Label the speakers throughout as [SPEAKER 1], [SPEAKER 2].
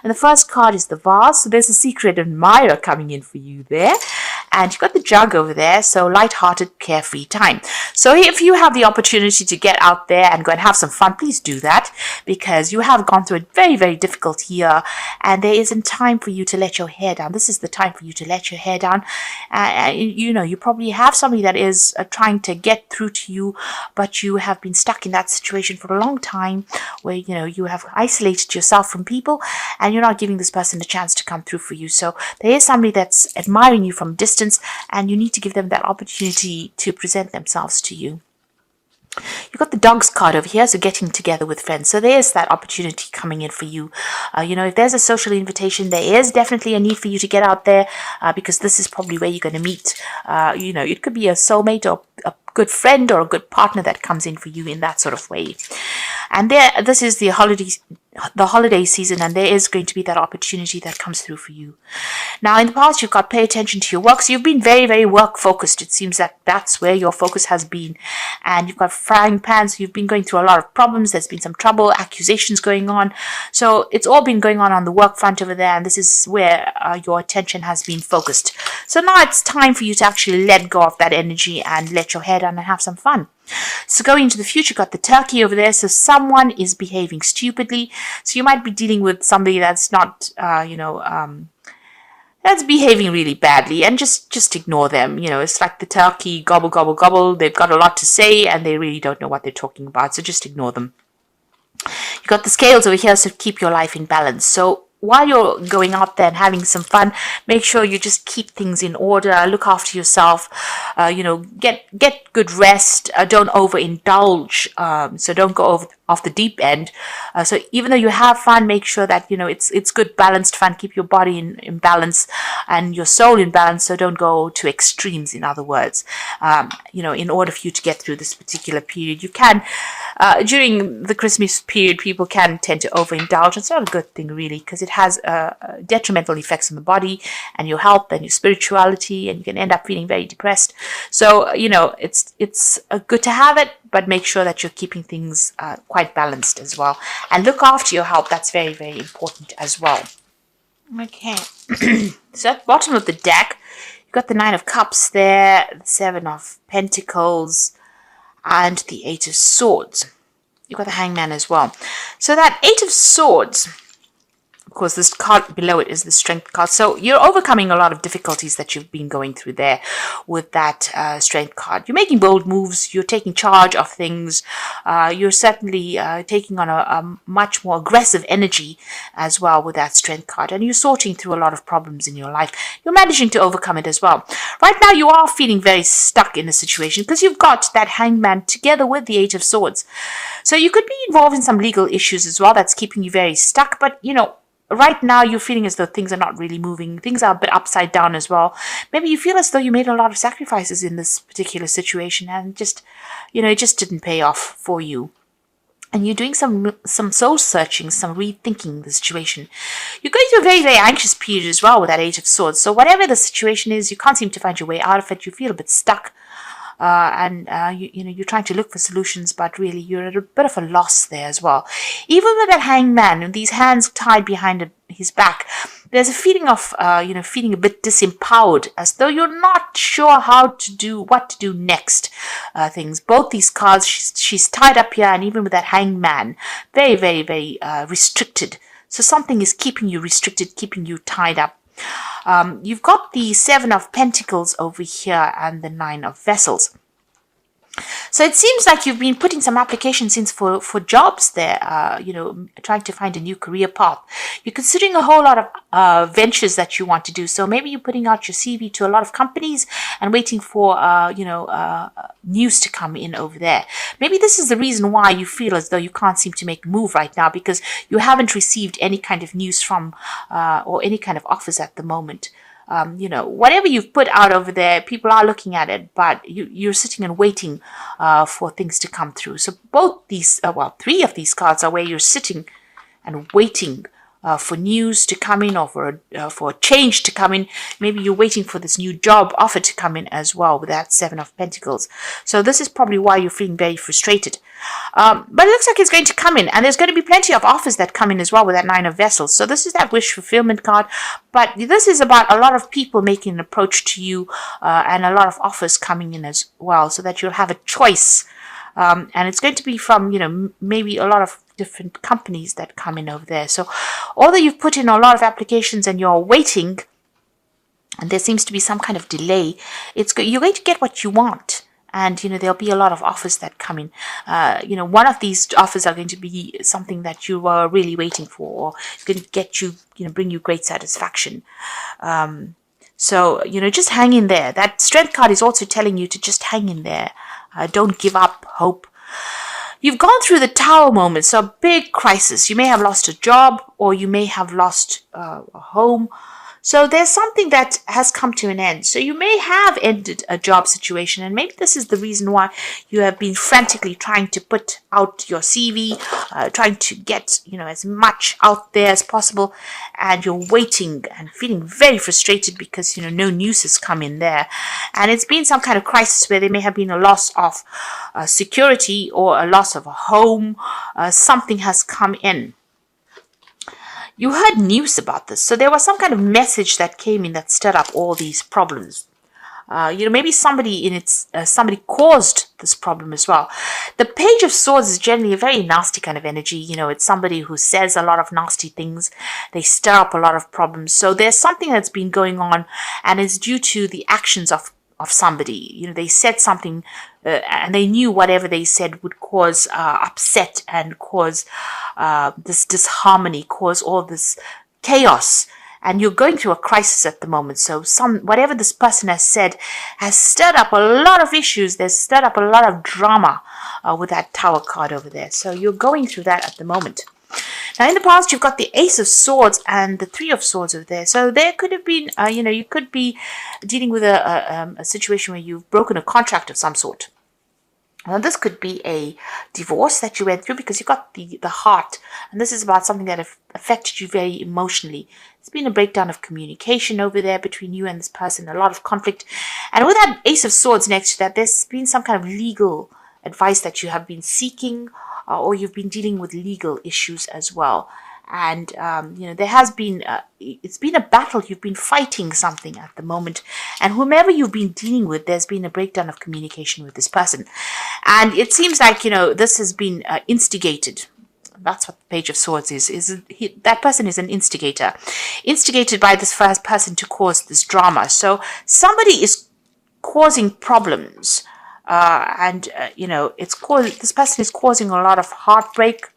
[SPEAKER 1] And the first card is the vase. So there's a secret admirer coming in for you there. And you've got the jug over there, so light-hearted, carefree time. So if you have the opportunity to get out there and go and have some fun, please do that, because you have gone through a very, very difficult year, and there isn't time for you to let your hair down. This is the time for you to let your hair down. You probably have somebody that is trying to get through to you, but you have been stuck in that situation for a long time where, you have isolated yourself from people and you're not giving this person a chance to come through for you. So there is somebody that's admiring you from distance, and you need to give them that opportunity to present themselves to you. You've got the dogs card over here, so getting together with friends. So there's that opportunity coming in for you. If there's a social invitation, there is definitely a need for you to get out there, because this is probably where you're going to meet. It could be a soulmate or a good friend or a good partner that comes in for you in that sort of way. And this is the holiday season, and there is going to be that opportunity that comes through for you. Now, in the past, you've got pay attention to your work. So you've been very, very work focused. It seems that that's where your focus has been. And you've got frying pans. You've been going through a lot of problems. There's been some trouble, accusations going on. So it's all been going on the work front over there. And this is where your attention has been focused. So now it's time for you to actually let go of that energy and let your hair down and have some fun. So going into the future, got the turkey over there. So someone is behaving stupidly. So you might be dealing with somebody that's not, that's behaving really badly, and just ignore them. It's like the turkey, gobble, gobble, gobble. They've got a lot to say and they really don't know what they're talking about. So just ignore them. You got the scales over here, so keep your life in balance. So while you're going out there and having some fun, make sure you just keep things in order, look after yourself, get good rest, don't overindulge, so don't go off the deep end. So even though you have fun, make sure that, it's good balanced fun, keep your body in balance and your soul in balance, so don't go to extremes, in other words. In order for you to get through this particular period, you can, during the Christmas period, people can tend to overindulge. It's not a good thing, really, because it has detrimental effects on the body and your health and your spirituality, and you can end up feeling very depressed. So, it's good to have it, but make sure that you're keeping things quite balanced as well. And look after your health. That's very, very important as well. Okay. So at the bottom of the deck, you've got the Nine of Cups there, the Seven of Pentacles, and the Eight of Swords. You've got the Hangman as well. So that Eight of Swords, of course, this card below it is the Strength card. So you're overcoming a lot of difficulties that you've been going through there with that Strength card. You're making bold moves. You're taking charge of things. You're certainly taking on a much more aggressive energy as well with that Strength card. And you're sorting through a lot of problems in your life. You're managing to overcome it as well. Right now, you are feeling very stuck in a situation because you've got that Hangman together with the Eight of Swords. So you could be involved in some legal issues as well that's keeping you very stuck. But, right now you're feeling as though things are not really moving. Things are a bit upside down as well. Maybe you feel as though you made a lot of sacrifices in this particular situation and it just didn't pay off for you. And you're doing some soul searching, some rethinking the situation. You're going through a very, very anxious period as well with that Eight of Swords. So whatever the situation is, you can't seem to find your way out of it. You feel a bit stuck. You're trying to look for solutions, but really you're at a bit of a loss there as well. Even with that Hangman and these hands tied behind his back, there's a feeling of, feeling a bit disempowered, as though you're not sure what to do next. Things. Both these cards, she's tied up here, and even with that Hangman, very, very, very restricted. So something is keeping you restricted, keeping you tied up. You've got the Seven of Pentacles over here and the Nine of Vessels. So it seems like you've been putting some applications in for jobs there, trying to find a new career path. You're considering a whole lot of ventures that you want to do. So maybe you're putting out your CV to a lot of companies and waiting for, news to come in over there. Maybe this is the reason why you feel as though you can't seem to make a move right now, because you haven't received any kind of news from or any kind of offers at the moment. Whatever you've put out over there, people are looking at it, but you're sitting and waiting for things to come through. So both these, three of these cards are where you're sitting and waiting for news to come in, or for a change to come in. Maybe you're waiting for this new job offer to come in as well with that Seven of Pentacles. So this is probably why you're feeling very frustrated. But it looks like it's going to come in, and there's going to be plenty of offers that come in as well with that Nine of Vessels. So this is that wish fulfillment card, but this is about a lot of people making an approach to you, and a lot of offers coming in as well, so that you'll have a choice. And it's going to be from, maybe a lot of different companies that come in over there. So although you've put in a lot of applications and you're waiting, and there seems to be some kind of delay, you're going to get what you want. And, there'll be a lot of offers that come in. One of these offers are going to be something that you were really waiting for, or it's going to get you, bring you great satisfaction. So, just hang in there. That Strength card is also telling you to just hang in there. Don't give up hope. You've gone through the Tower moment, so a big crisis. You may have lost a job, or you may have lost a home. So there's something that has come to an end. So you may have ended a job situation, and maybe this is the reason why you have been frantically trying to put out your CV, trying to get, as much out there as possible, and you're waiting and feeling very frustrated because, no news has come in there. And it's been some kind of crisis where there may have been a loss of security or a loss of a home. Something has come in. You heard news about this, so there was some kind of message that came in that stirred up all these problems. Maybe somebody caused this problem as well. The Page of Swords is generally a very nasty kind of energy. It's somebody who says a lot of nasty things. They stir up a lot of problems. So there's something that's been going on, and it's due to the actions of somebody. They said something, and they knew whatever they said would cause upset and cause this disharmony, cause all this chaos. And you're going through a crisis at the moment. So whatever this person has said has stirred up a lot of issues. There's stirred up a lot of drama with that Tower card over there. So you're going through that at the moment. Now, in the past, you've got the Ace of Swords and the Three of Swords over there. So there could have been, you could be dealing with a situation where you've broken a contract of some sort. Now, this could be a divorce that you went through, because you got the heart. And this is about something that affected you very emotionally. It's been a breakdown of communication over there between you and this person, a lot of conflict. And with that Ace of Swords next to that, there's been some kind of legal advice that you have been seeking, or you've been dealing with legal issues as well. And, there has been, it's been a battle. You've been fighting something at the moment. And whomever you've been dealing with, there's been a breakdown of communication with this person. And it seems like, this has been instigated. That's what the Page of Swords is. That person is an instigator. Instigated by this first person to cause this drama. So somebody is causing problems. This person is causing a lot of heartbreak,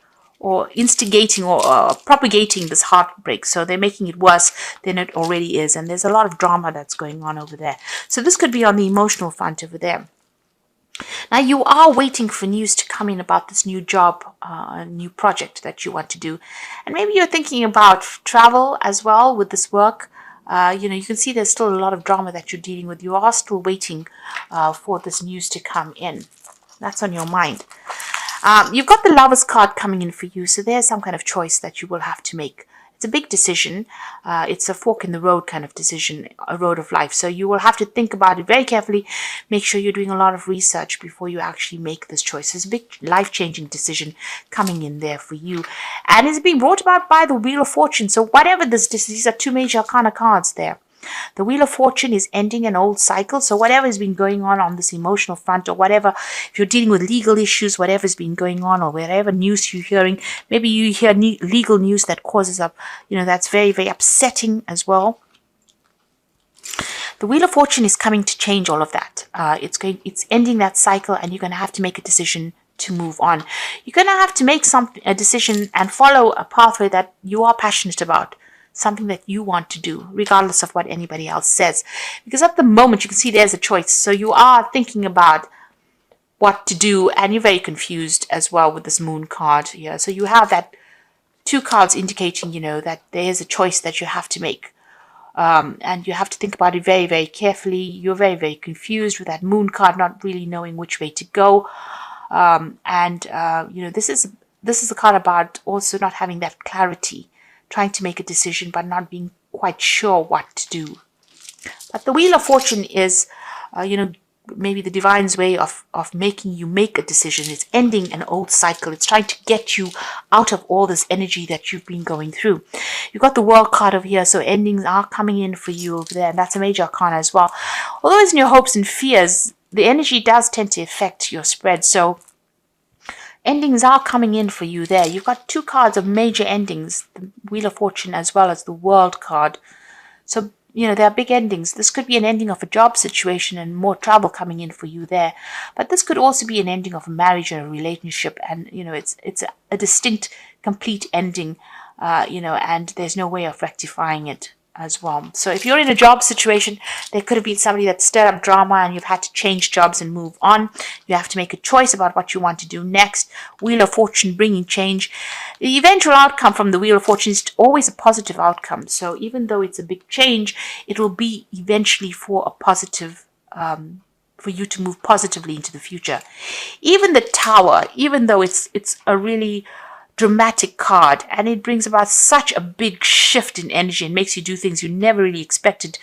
[SPEAKER 1] or instigating or propagating this heartbreak. So they're making it worse than it already is. And there's a lot of drama that's going on over there. So this could be on the emotional front over there. Now, you are waiting for news to come in about this new job, new project that you want to do. And maybe you're thinking about travel as well with this work. You can see there's still a lot of drama that you're dealing with. You are still waiting for this news to come in. That's on your mind. You've got the Lovers card coming in for you, so there's some kind of choice that you will have to make. It's a big decision. It's a fork in the road kind of decision, a road of life. So you will have to think about it very carefully. Make sure you're doing a lot of research before you actually make this choice. It's a big life-changing decision coming in there for you. And it's being brought about by the Wheel of Fortune. So whatever these are two major arcana cards there. The Wheel of Fortune is ending an old cycle. So whatever has been going on this emotional front, or whatever, if you're dealing with legal issues, whatever's been going on, or whatever news you're hearing, maybe you hear legal news that causes up, that's very, very upsetting as well. The Wheel of Fortune is coming to change all of that. It's ending that cycle, and you're going to have to make a decision to move on. You're going to have to make a decision and follow a pathway that you are passionate about. Something that you want to do, regardless of what anybody else says. Because at the moment, you can see there's a choice. So you are thinking about what to do, and you're very confused as well with this Moon card here. So you have that two cards indicating, that there is a choice that you have to make. And you have to think about it very, very carefully. You're very, very confused with that Moon card, not really knowing which way to go. This is a card about also not having that clarity trying to make a decision but not being quite sure what to do. But the Wheel of Fortune is, maybe the divine's way of making you make a decision. It's ending an old cycle. It's trying to get you out of all this energy that you've been going through. You've got the World card over here, so endings are coming in for you over there, and that's a major arcana as well. Although it's in your hopes and fears, the energy does tend to affect your spread, so endings are coming in for you there. You've got 2 cards of major endings, the Wheel of Fortune as well as the World card. So, there are big endings. This could be an ending of a job situation and more trouble coming in for you there. But this could also be an ending of a marriage or a relationship. And, it's a distinct, complete ending, and there's no way of rectifying it as well. So if you're in a job situation, there could have been somebody that stirred up drama and you've had to change jobs and move on. You have to make a choice about what you want to do next. Wheel of Fortune bringing change. The eventual outcome from the Wheel of Fortune is always a positive outcome. So even though it's a big change, it will be eventually for a positive, for you to move positively into the future. Even the Tower, even though it's a really dramatic card, and it brings about such a big shift in energy and makes you do things you never really expected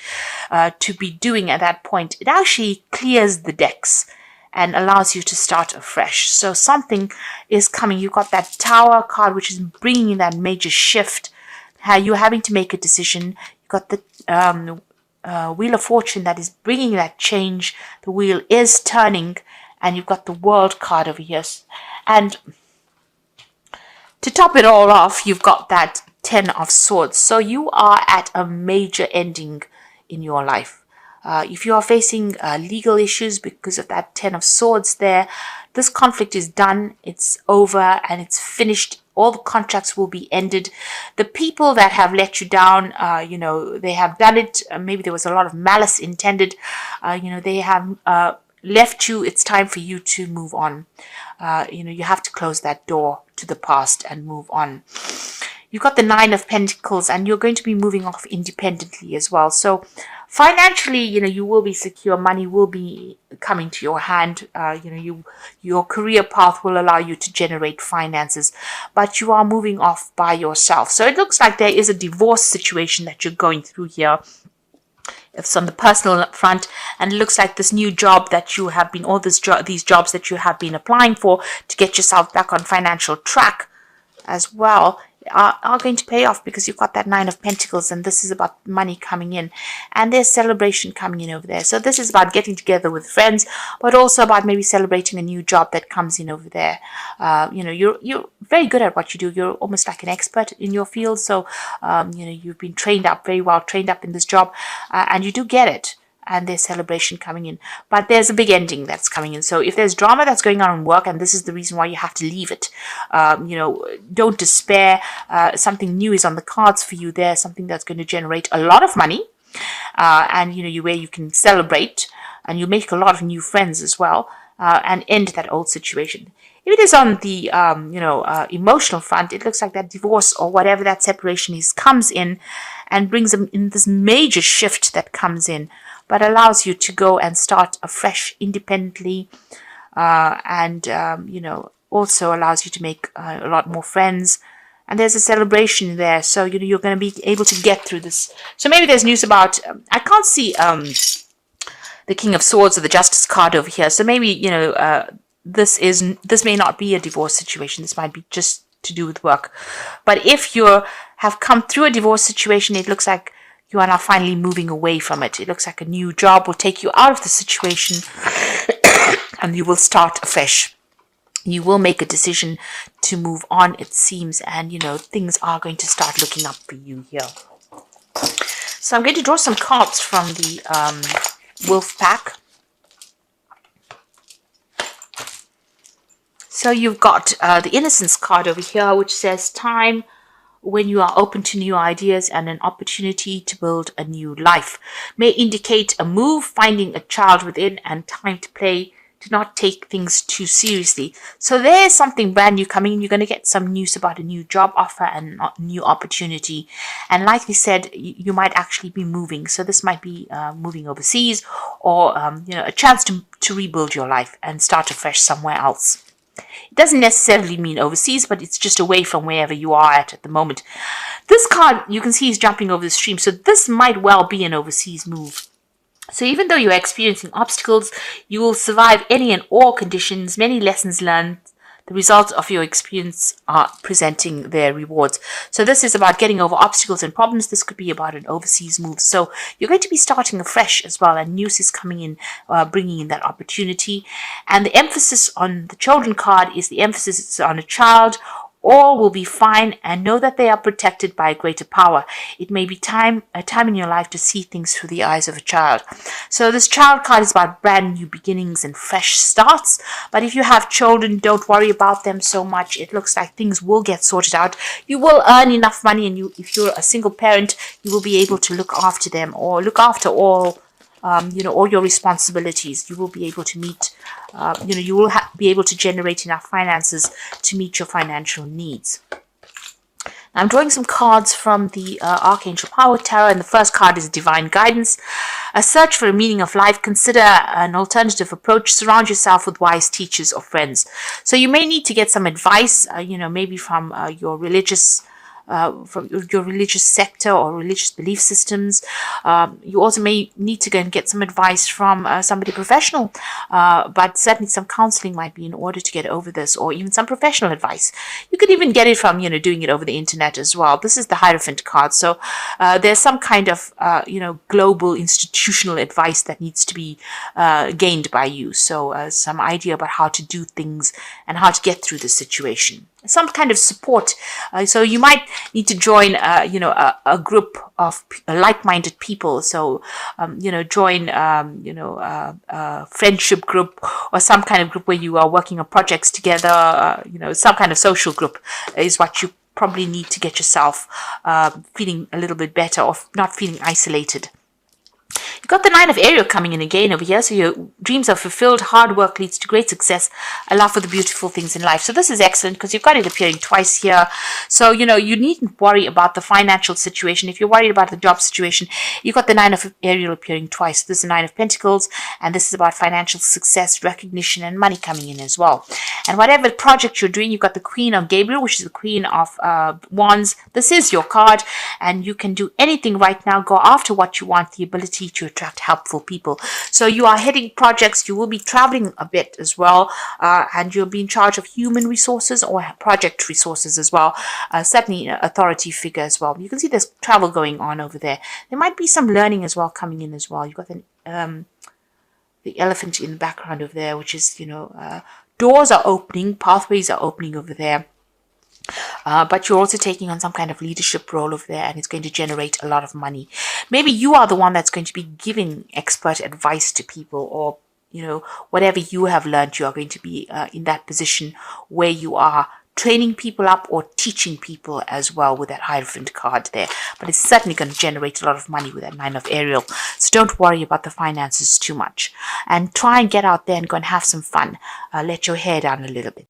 [SPEAKER 1] to be doing at that point. It actually clears the decks and allows you to start afresh. So something is coming. You've got that Tower card, which is bringing in that major shift. You're having to make a decision. You've got the Wheel of Fortune that is bringing that change. The wheel is turning, and you've got the World card over here. And to top it all off, you've got that 10 of Swords. So you are at a major ending in your life. If you are facing legal issues because of that 10 of Swords there, this conflict is done, it's over, and it's finished. All the contracts will be ended. The people that have let you down, they have done it. Maybe there was a lot of malice intended. They have left you. It's time for you to move on. You have to close that door to the past and move on. You've got the 9 of Pentacles, and you're going to be moving off independently as well. So financially, you will be secure. Money will be coming to your hand. Your career path will allow you to generate finances, but you are moving off by yourself. So it looks like there is a divorce situation that you're going through here. It's on the personal front, and it looks like this new job that you have been, these jobs that you have been applying for to get yourself back on financial track as well are going to pay off, because you've got that 9 of Pentacles, and this is about money coming in, and there's celebration coming in over there. So this is about getting together with friends, but also about maybe celebrating a new job that comes in over there. You're very good at what you do. You're almost like an expert in your field. So you've been trained up, very well trained up in this job, and you do get it. And there's celebration coming in. But there's a big ending that's coming in. So if there's drama that's going on in work, and this is the reason why you have to leave it, don't despair. Something new is on the cards for you there, something that's going to generate a lot of money, and where you can celebrate, and you make a lot of new friends as well, and end that old situation. If it is on the emotional front, it looks like that divorce or whatever that separation is comes in and brings them in this major shift that comes in, but allows you to go and start afresh independently, and also allows you to make a lot more friends. And there's a celebration there, so you're going to be able to get through this. So maybe there's news about. I can't see the King of Swords or the Justice card over here. So maybe this may not be a divorce situation. This might be just to do with work. But if you have come through a divorce situation, it looks like you are now finally moving away from it. It looks like a new job will take you out of the situation and you will start afresh. You will make a decision to move on, it seems, and things are going to start looking up for you here. So I'm going to draw some cards from the Wolf Pack. So you've got the Innocence card over here, which says time when you are open to new ideas and an opportunity to build a new life. May indicate a move, finding a child within, and time to play, to not take things too seriously. So there's something brand new coming. You're going to get some news about a new job offer and a new opportunity. And like we said, you might actually be moving. So this might be moving overseas, or a chance to rebuild your life and start afresh somewhere else. It doesn't necessarily mean overseas, but it's just away from wherever you are at the moment. This card, you can see, is jumping over the stream. So this might well be an overseas move. So even though you're experiencing obstacles, you will survive any and all conditions, many lessons learned. The results of your experience are presenting their rewards. So this is about getting over obstacles and problems. This could be about an overseas move. So you're going to be starting afresh as well, and news is coming in, bringing in that opportunity. And the emphasis on the children card is the emphasis on a child. All will be fine, and know that they are protected by a greater power. It may be a time in your life to see things through the eyes of a child. So this child card is about brand new beginnings and fresh starts. But if you have children, don't worry about them so much. It looks like things will get sorted out. You will earn enough money, and if you're a single parent, you will be able to look after them or look after all all your responsibilities. You will be able to meet, you will be able to generate enough finances to meet your financial needs. Now, I'm drawing some cards from the Archangel Power Tarot, and the first card is Divine Guidance. A search for a meaning of life. Consider an alternative approach. Surround yourself with wise teachers or friends. So you may need to get some advice, maybe from your religious sector or religious belief systems. You also may need to go and get some advice from somebody professional, but certainly some counseling might be in order to get over this, or even some professional advice. You could even get it from, doing it over the internet as well. This is the Hierophant card. So there's some kind of, global institutional advice that needs to be gained by you. So some idea about how to do things and how to get through the situation. Some kind of support. So you might need to join, a group of like-minded people. So, join, a friendship group or some kind of group where you are working on projects together. Some kind of social group is what you probably need to get yourself feeling a little bit better or not feeling isolated. You've got the Nine of Aries coming in again over here. So your dreams are fulfilled. Hard work leads to great success. A love for the beautiful things in life. So this is excellent because you've got it appearing twice here. So, you needn't worry about the financial situation. If you're worried about the job situation, you've got the Nine of Aries appearing twice. This is the Nine of Pentacles, and this is about financial success, recognition, and money coming in as well. And whatever project you're doing, you've got the Queen of Gabriel, which is the Queen of Wands. This is your card, and you can do anything right now. Go after what you want, the ability to attract helpful people. So you are heading projects. You will be traveling a bit as well, and you'll be in charge of human resources or project resources as well. Certainly an authority figure as well. You can see there's travel going on over there. There might be some learning as well coming in as well. You've got the elephant in the background over there, which is, doors are opening, pathways are opening over there. But you're also taking on some kind of leadership role over there, and it's going to generate a lot of money. Maybe you are the one that's going to be giving expert advice to people, or, whatever you have learned, you are going to be in that position where you are training people up or teaching people as well with that Hierophant card there. But it's certainly going to generate a lot of money with that Nine of Aries. So don't worry about the finances too much. And try and get out there and go and have some fun. Let your hair down a little bit.